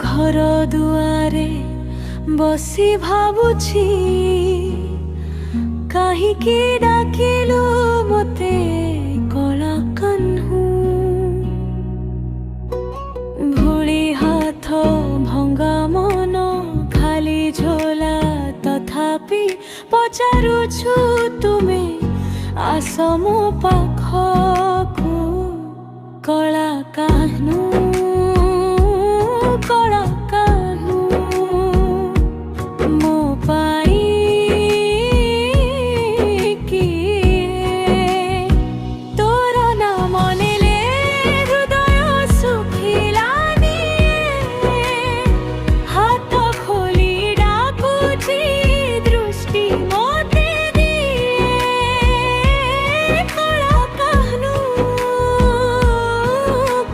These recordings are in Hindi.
घर दुआरे बसी भाबुछि काहीकि डाकिलु मते कला कान्हू भूली हाथ भंगा मन खाली झोला तथापि पचारुछु तुमे आस मो पाखकु कला कान्हू कला कान्हू मो पाई किए तोर नाम नेले हृदय सुखिलानी हाथ खोली डाकुछि दृष्टि मोते दिए कला कान्हू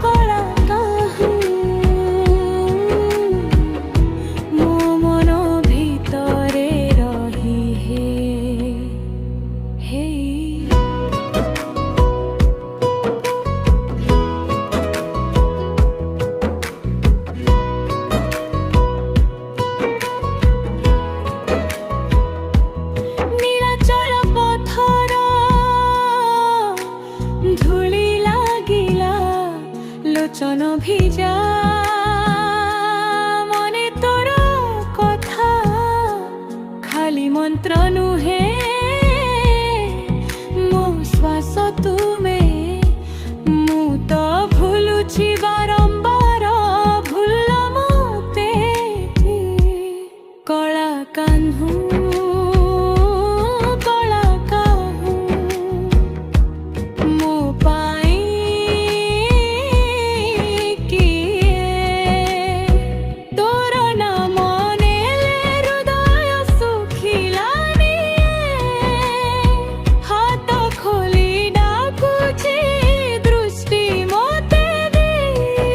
कला कान्हू मो मन भितरे रही हे नीलाचल पथर धूली लागिला लोचन भिजा मने तोर कथा खाली मंत्र नुहे मो श्वास तुमे मु तो भूलुछि बारंबार भूल मोते कला कान्हू कला कान्हू मो पाई किए तोर नाम नेले हृदय सुखिलानी हाथ खोली डाकुछि दृष्टि मोते दिए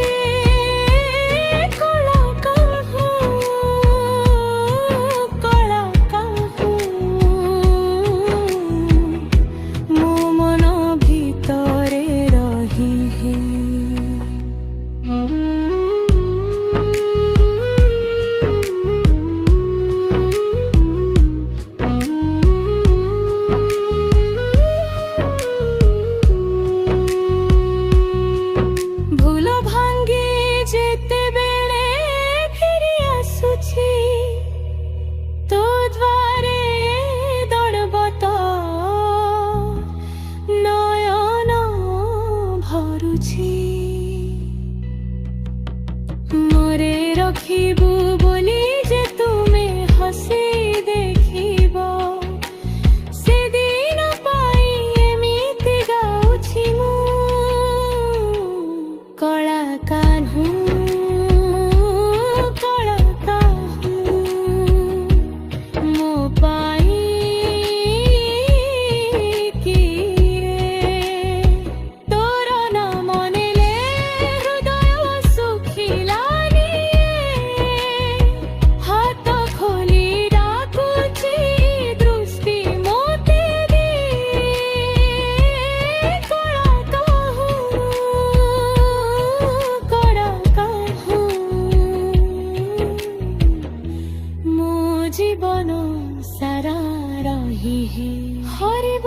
कला कान्हू कला कान्हू मो मन भितरे रही भूल भांगी जेते बेले फिरी आसुछि तो द्वारे दड़बत नयन भरुछि मरे रखिबु बोली जे तुमे हसी देखिब से दिन पाई एमिति गाउछि मु कला कान्हू कला कान्हू मो पाई किए तोर नाम नेले हृदय सुखिलानी हाथ खोली डाकुछि दृष्टि मोते दिए कला कान्हू कला कान्हू मो जीवन सारा रही हरिब